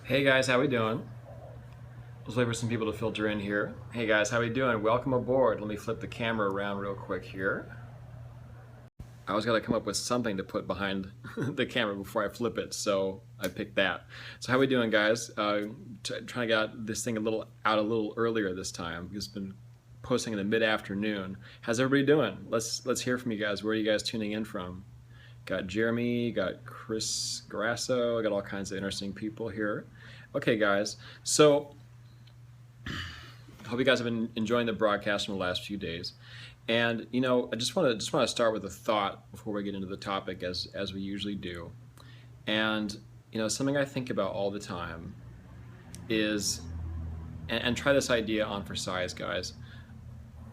Hey guys, how we doing? Let's wait for some people to filter in here. Hey guys, how we doing? Welcome aboard. Let me flip the camera around real quick here. I always got to come up with something to put behind the camera before I flip it, so I picked that. So how we doing, guys? Trying to get this thing a little earlier this time. It's been posting in the mid-afternoon. How's everybody doing? Let's hear from you guys. Where are you guys tuning in from? Got Jeremy, got Chris Grasso, got all kinds of interesting people here. Okay, guys. So hope you guys have been enjoying the broadcast from the last few days. And I just want to start with a thought before we get into the topic, as we usually do. And something I think about all the time is, and try this idea on for size, guys.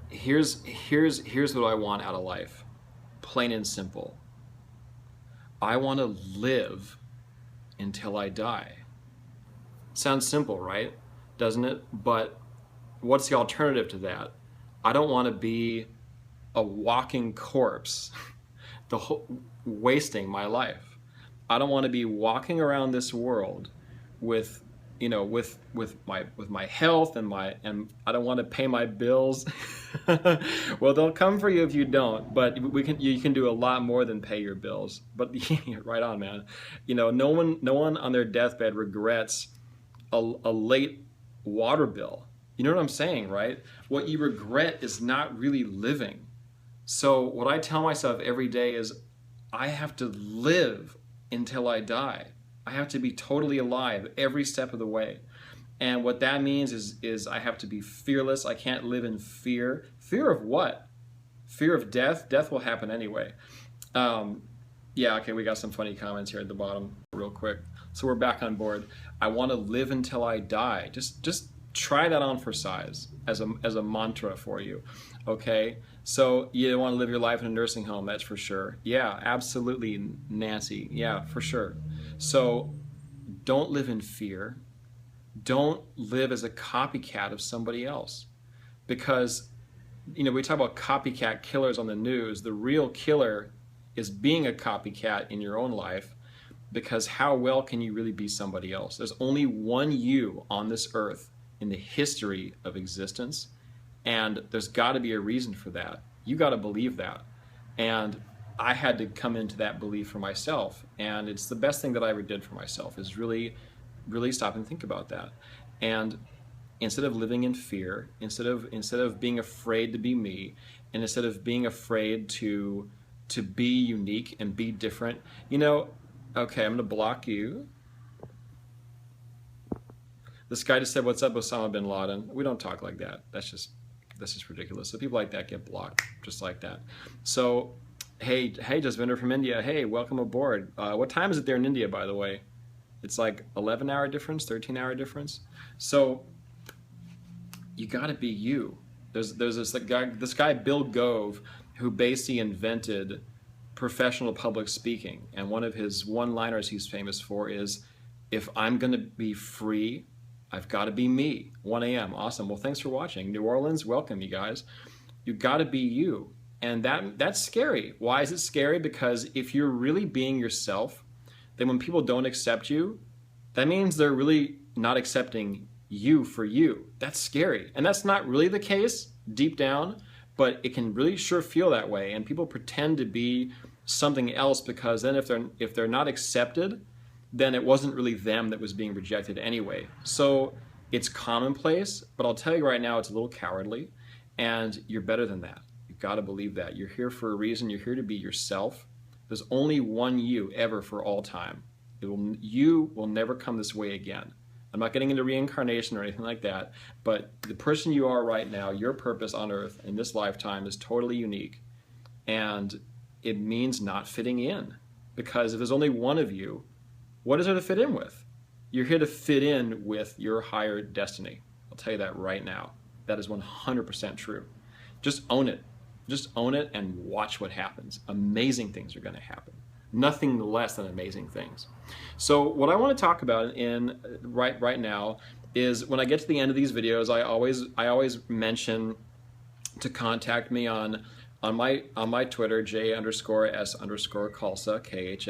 Here's what I want out of life, plain and simple. I want to live until I die. Sounds simple, right? Doesn't it? But what's the alternative to that? I don't want to be a walking corpse wasting my life. I don't want to be walking around this world with my health and I don't want to pay my bills. Well, they'll come for you if you don't, but you can do a lot more than pay your bills. But right on, man. No one on their deathbed regrets a late water bill. You know what I'm saying, right? What you regret is not really living. So what I tell myself every day is I have to live until I die. I have to be totally alive every step of the way. And what that means is I have to be fearless. I can't live in fear. Fear of what? Fear of death? Death will happen anyway. Yeah, okay, we got some funny comments here at the bottom real quick. So we're back on board. I want to live until I die. Just try that on for size as a mantra for you, okay? So you want to live your life in a nursing home, that's for sure. Yeah, absolutely, Nancy. Yeah, for sure. So don't live in fear. Don't live as a copycat of somebody else. Because, we talk about copycat killers on the news. The real killer is being a copycat in your own life, because how well can you really be somebody else? There's only one you on this earth in the history of existence, and there's got to be a reason for that. You got to believe that. And I had to come into that belief for myself, and it's the best thing that I ever did for myself, is really stop and think about that. And instead of living in fear, instead of being afraid to be me, and instead of being afraid to be unique and be different, okay, I'm gonna block you. This guy just said, "What's up, Osama bin Laden?" We don't talk like that. That's just ridiculous. So people like that get blocked, just like that. So, hey, Jasvinder from India. Hey, welcome aboard. What time is it there in India, by the way? It's like 11-hour difference, 13-hour difference. So you got to be you. There's this guy Bill Gove, who basically invented professional public speaking, and one of his one-liners he's famous for is, "If I'm going to be free, I've got to be me." 1 a.m. Awesome. Well, thanks for watching. New Orleans, welcome, you guys. You got to be you. And that's scary. Why is it scary? Because if you're really being yourself, then when people don't accept you, that means they're really not accepting you for you. That's scary. And that's not really the case deep down, but it can really sure feel that way. And people pretend to be something else, because then if they're not accepted, then it wasn't really them that was being rejected anyway. So it's commonplace, but I'll tell you right now, it's a little cowardly, and you're better than that. You've got to believe that. You're here for a reason. You're here to be yourself. There's only one you ever for all time. You will never come this way again. I'm not getting into reincarnation or anything like that, but the person you are right now, your purpose on earth in this lifetime is totally unique. And it means not fitting in, because if there's only one of you, what is there to fit in with? You're here to fit in with your higher destiny. I'll tell you that right now. That is 100% true. Just own it. Just own it and watch what happens. Amazing things are going to happen. Nothing less than amazing things. So what I want to talk about right now is, when I get to the end of these videos, I always mention to contact me on my Twitter, J_S_Khalsa, KH